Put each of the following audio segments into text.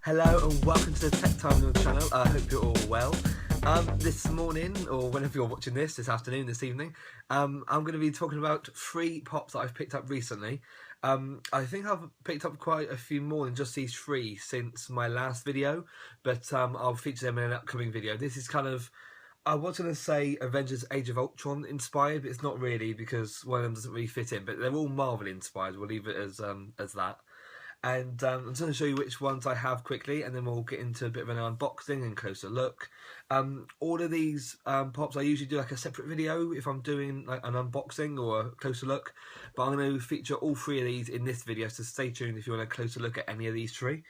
Hello and welcome to the TechTimelordUK channel. I hope you're all well. This morning, or whenever you're watching this afternoon, this evening, I'm going to be talking about 3 pops that I've picked up recently. I think I've picked up quite a few more than just these 3 since my last video, but I'll feature them in an upcoming video. This is kind of, I was going to say Avengers Age of Ultron inspired, but it's not really because one of them doesn't really fit in, but they're all Marvel inspired. We'll leave it as that. And I'm just going to show you which ones I have quickly, and then we'll get into a bit of an unboxing and closer look. All of these pops, I usually do like a separate video if I'm doing like an unboxing or a closer look, but I'm going to feature all 3 of these in this video, so stay tuned if you want a closer look at any of these 3.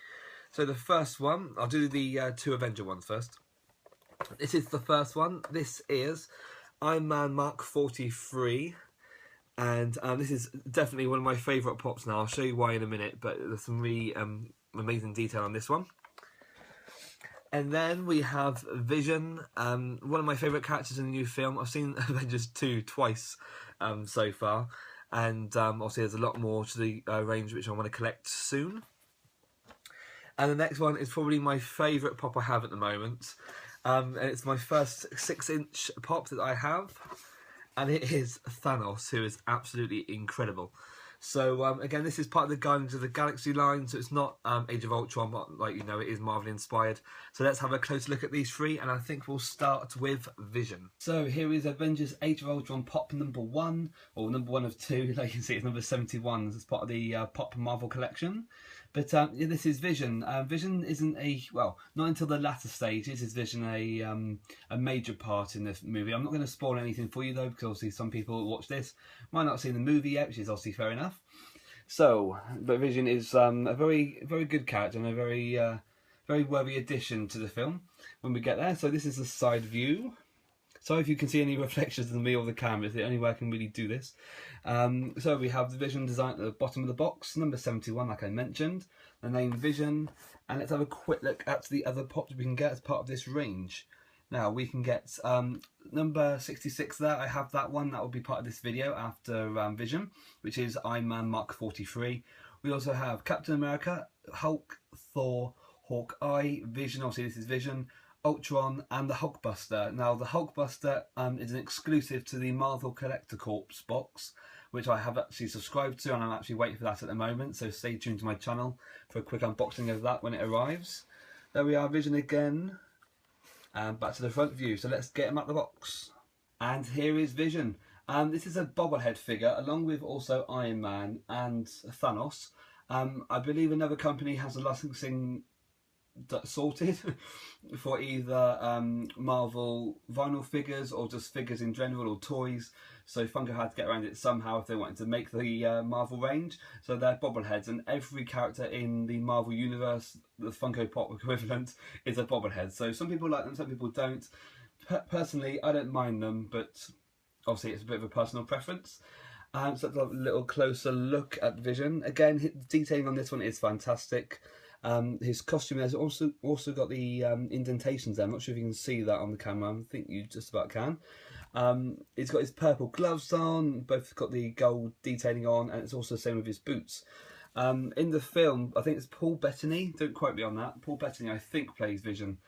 So the first one, I'll do the 2 Avenger ones first. This is the first one. This is Iron Man Mark 43. And this is definitely one of my favourite pops now. I'll show you why in a minute, but there's some really amazing detail on this one. And then we have Vision, one of my favourite characters in the new film. I've seen Avengers 2 twice so far, and obviously there's a lot more to the range which I want to collect soon. And the next one is probably my favourite pop I have at the moment, and it's my first 6-inch pop that I have. And it is Thanos, who is absolutely incredible. So, again, this is part of the Guardians of the Galaxy line, so it's not Age of Ultron, but, like, you know, it is Marvel-inspired. So let's have a closer look at these 3, and I think we'll start with Vision. So here is Avengers Age of Ultron pop number 1, or number 1 of 2, like you can see it's number 71 as part of the Pop Marvel collection. But yeah, this is Vision. Vision isn't well, not until the latter stages is Vision a major part in this movie. I'm not going to spoil anything for you though, because obviously some people who watch this might not have seen the movie yet, which is obviously fair enough. So, but Vision is a very good character and a very worthy addition to the film when we get there. So this is the side view. Sorry if you can see any reflections of me or the camera, it's the only way I can really do this. So we have the Vision design at the bottom of the box, number 71 like I mentioned, the name Vision, and let's have a quick look at the other pops we can get as part of this range. Now we can get number 66 there, I have that one, that will be part of this video after Vision, which is Iron Man Mark 43. We also have Captain America, Hulk, Thor, Hawkeye, Vision, obviously this is Vision, Ultron and the Hulkbuster. Now the Hulkbuster is an exclusive to the Marvel Collector Corps box, which I have actually subscribed to, and I'm actually waiting for that at the moment, so stay tuned to my channel for a quick unboxing of that when it arrives. There we are, Vision again, and back to the front view, so let's get him out the box. And here is Vision. This is a bobblehead figure along with also Iron Man and Thanos. I believe another company has a licensing sorted for either Marvel vinyl figures or just figures in general or toys, so Funko had to get around it somehow if they wanted to make the Marvel range. So they're bobbleheads, and every character in the Marvel universe, the Funko Pop equivalent, is a bobblehead. So some people like them, some people don't. Personally, I don't mind them, but obviously it's a bit of a personal preference. So let's have a little closer look at Vision. Again, the detailing on this one is fantastic. His costume has also got the indentations there. I'm not sure if you can see that on the camera. I think you just about can. He's got his purple gloves on, both got the gold detailing on, and it's also the same with his boots. In the film, I think it's Paul Bettany, don't quote me on that, Paul Bettany I think plays Vision,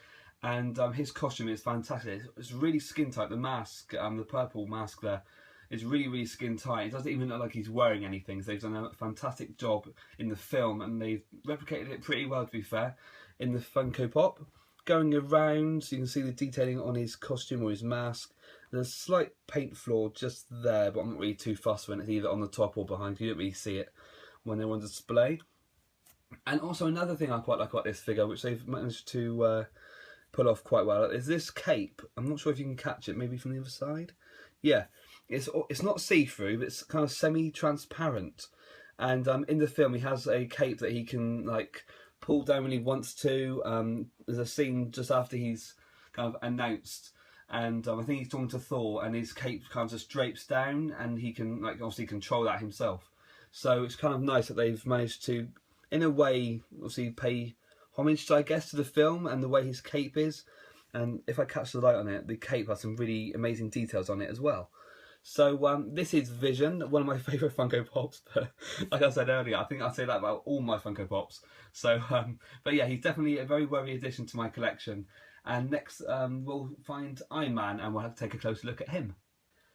and his costume is fantastic. It's really skin tight, the mask, the purple mask there, is really skin tight. It doesn't even look like he's wearing anything, so they've done a fantastic job in the film, and they've replicated it pretty well, to be fair, in the Funko Pop. Going around, so you can see the detailing on his costume or his mask. There's a slight paint flaw just there, but I'm not really too fussed when it's either on the top or behind. You don't really see it when they're on display. And also another thing I quite like about this figure, which they've managed to pull off quite well, is this cape. I'm not sure if you can catch it, maybe from the other side. Yeah. It's not see-through, but it's kind of semi-transparent. And in the film, he has a cape that he can like pull down when he wants to. There's a scene just after he's kind of announced, and I think he's talking to Thor, and his cape kind of just drapes down, and he can like obviously control that himself. So it's kind of nice that they've managed to, in a way, obviously pay homage, I guess, to the film and the way his cape is. And if I catch the light on it, the cape has some really amazing details on it as well. So this is Vision, one of my favourite Funko Pops. But like I said earlier, I think I say that about all my Funko Pops. But yeah, he's definitely a very worthy addition to my collection. And next we'll find Iron Man and we'll have to take a closer look at him.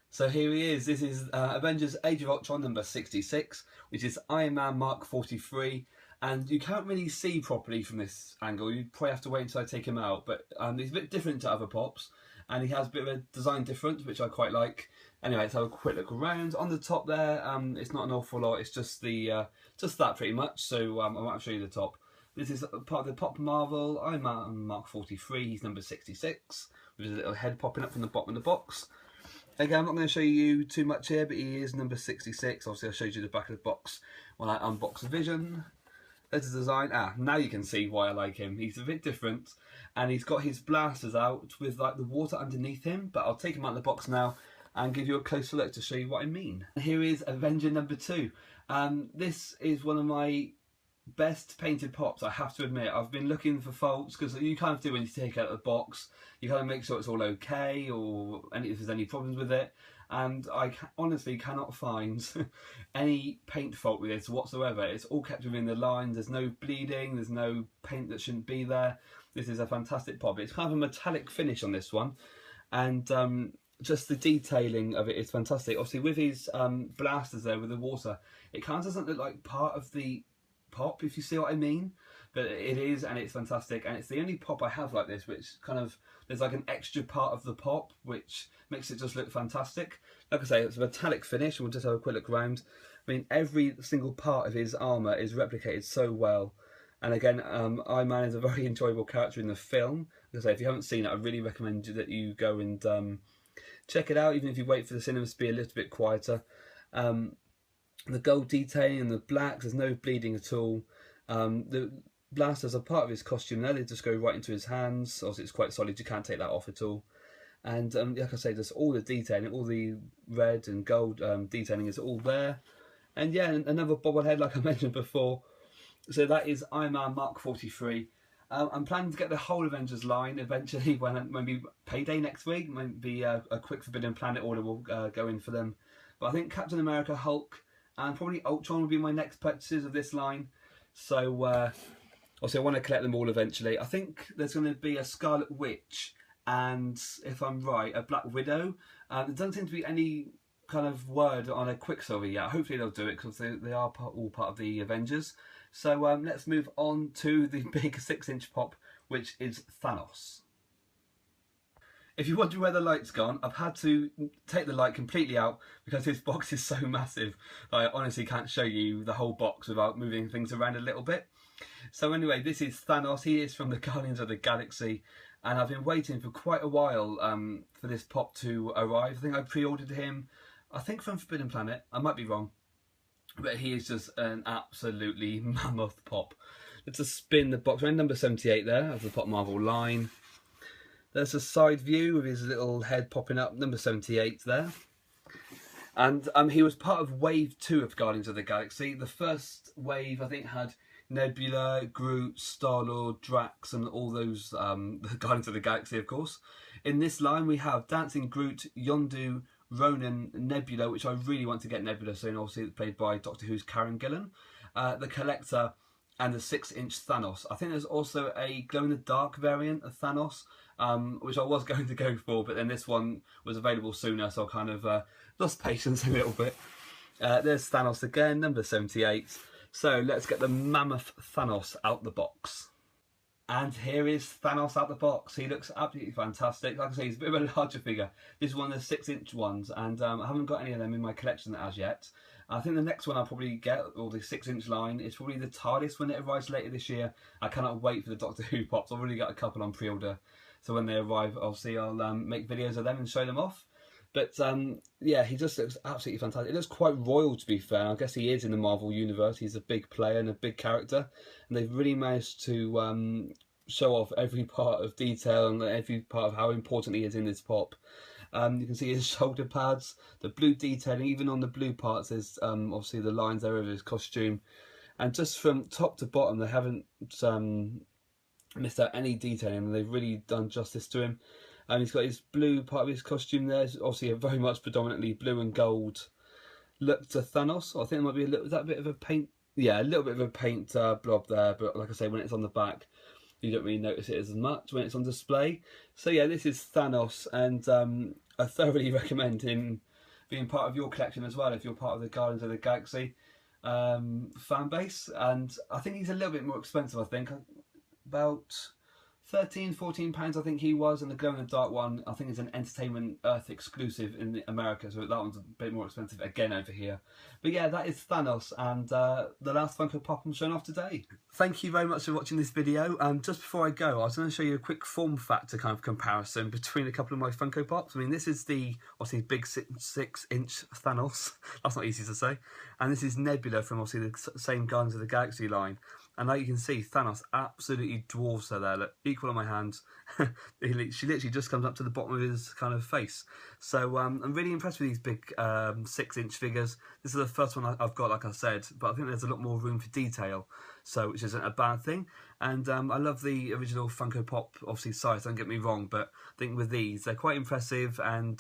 So here he is. This is Avengers Age of Ultron number 66, which is Iron Man Mark 43. And you can't really see properly from this angle. You probably have to wait until I take him out. But he's a bit different to other Pops. And he has a bit of a design difference, which I quite like. Anyway, let's have a quick look around. On the top there, it's not an awful lot. It's just just that pretty much. So I won't show you the top. This is part of the Pop Marvel Iron Man Mark 43. He's number 66, with his little head popping up from the bottom of the box. Again, I'm not going to show you too much here, but he is number 66. Obviously, I showed you the back of the box when I unboxed Vision. There's the design. Now you can see why I like him. He's a bit different, and he's got his blasters out with like the water underneath him. But I'll take him out of the box now and give you a closer look to show you what I mean. Here is Avenger number 2. This is one of my best painted Pops, I have to admit. I've been looking for faults, because you kind of do when you take it out of the box. You kind of make sure it's all okay, or if there's any problems with it. And I honestly cannot find any paint fault with this whatsoever. It's all kept within the lines. There's no bleeding. There's no paint that shouldn't be there. This is a fantastic Pop. It's kind of a metallic finish on this one. And just the detailing of it is fantastic. Obviously, with his blasters there with the water, it kind of doesn't look like part of the Pop, if you see what I mean. But it is, and it's fantastic. And it's the only Pop I have like this, which kind of, there's like an extra part of the Pop, which makes it just look fantastic. Like I say, it's a metallic finish. We'll just have a quick look around. I mean, every single part of his armour is replicated so well. And again, Iron Man is a very enjoyable character in the film. Like I say, if you haven't seen it, I really recommend that you go and check it out, even if you wait for the cinemas to be a little bit quieter. The gold detailing and the blacks, there's no bleeding at all. The blasters are part of his costume there, they just go right into his hands. Obviously it's quite solid, you can't take that off at all. And like I say, there's all the detailing, all the red and gold detailing is all there. And yeah, another bobblehead like I mentioned before. So that is Iron Man Mark 43. I'm planning to get the whole Avengers line eventually when maybe payday next week. Maybe a quick Forbidden Planet order will go in for them. But I think Captain America, Hulk, and probably Ultron will be my next purchases of this line. So obviously I want to collect them all eventually. I think there's going to be a Scarlet Witch and, if I'm right, a Black Widow. There doesn't seem to be any kind of word on a Quicksilver yet. Hopefully they'll do it, because they are all part of the Avengers. So let's move on to the big 6-inch Pop, which is Thanos. If you're wondering where the light's gone, I've had to take the light completely out because this box is so massive. I honestly can't show you the whole box without moving things around a little bit. So anyway, this is Thanos. He is from the Guardians of the Galaxy, and I've been waiting for quite a while for this Pop to arrive. I think I pre-ordered him, I think from Forbidden Planet. I might be wrong, but he is just an absolutely mammoth Pop. Let's just spin the box. We're in number 78 there of the Pop Marvel line. There's a side view with his little head popping up, number 78 there. And he was part of Wave 2 of Guardians of the Galaxy. The first wave, I think, had Nebula, Groot, Star-Lord, Drax, and all those the Guardians of the Galaxy, of course. In this line, we have Dancing Groot, Yondu, Ronan, Nebula, which I really want to get Nebula soon, obviously played by Doctor Who's Karen Gillan. The Collector, and the 6-inch Thanos. I think there's also a glow-in-the-dark variant of Thanos, which I was going to go for, but then this one was available sooner, so I kind of lost patience a little bit. There's Thanos again, number 78. So let's get the mammoth Thanos out the box. And here is Thanos out the box. He looks absolutely fantastic. Like I say, he's a bit of a larger figure. This is one of the 6-inch ones, and I haven't got any of them in my collection as yet. I think the next one I'll probably get, or the 6-inch line, is probably the TARDIS when it arrives later this year. I cannot wait for the Doctor Who Pops. I've already got a couple on pre-order, so when they arrive, obviously I'll make videos of them and show them off. But yeah, he just looks absolutely fantastic. It looks quite royal, to be fair. I guess he is in the Marvel Universe. He's a big player and a big character, and they've really managed to show off every part of detail and every part of how important he is in this Pop. You can see his shoulder pads, the blue detailing, even on the blue parts there's obviously the lines there of his costume. And just from top to bottom, they haven't missed out any detailing, and they've really done justice to him. And he's got his blue part of his costume there. It's obviously a very much predominantly blue and gold look to Thanos. I think there might be a little, is that a bit of a paint? Yeah, a little bit of a paint blob there, but like I say, when it's on the back, you don't really notice it as much when it's on display. So yeah, this is Thanos, and I thoroughly recommend him being part of your collection as well if you're part of the Guardians of the Galaxy fan base. And I think he's a little bit more expensive, I think, about £13-14 I think he was, and the glow in the dark one I think is an Entertainment Earth exclusive in America, so that one's a bit more expensive again over here. But yeah, that is Thanos, and the last Funko Pop I'm showing off today. Thank you very much for watching this video. Just before I go, I was going to show you a quick form factor kind of comparison between a couple of my Funko Pops. I mean, this is the obviously big 6-inch Thanos, that's not easy to say, and this is Nebula from obviously the same Guardians of the Galaxy line. And like you can see, Thanos absolutely dwarfs her there. Look, equal on my hands. She literally just comes up to the bottom of his kind of face. So I'm really impressed with these big 6-inch figures. This is the first one I've got, like I said, but I think there's a lot more room for detail, so which isn't a bad thing. And I love the original Funko Pop, obviously size, don't get me wrong, but I think with these, they're quite impressive, and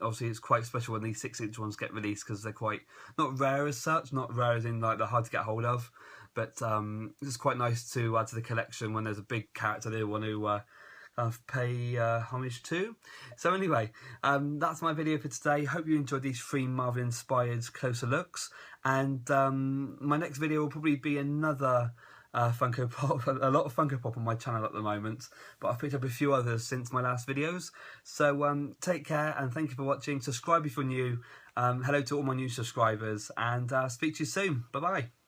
obviously it's quite special when these 6-inch ones get released, because they're quite, not rare as such, not rare as in like they're hard to get hold of, but it's quite nice to add to the collection when there's a big character they want to pay homage to. So anyway, that's my video for today. Hope you enjoyed these 3 Marvel inspired closer looks, and my next video will probably be another Funko Pop. A lot of Funko Pop on my channel at the moment, but I've picked up a few others since my last videos. So take care, and thank you for watching. Subscribe if you're new. Hello to all my new subscribers, and speak to you soon. Bye bye.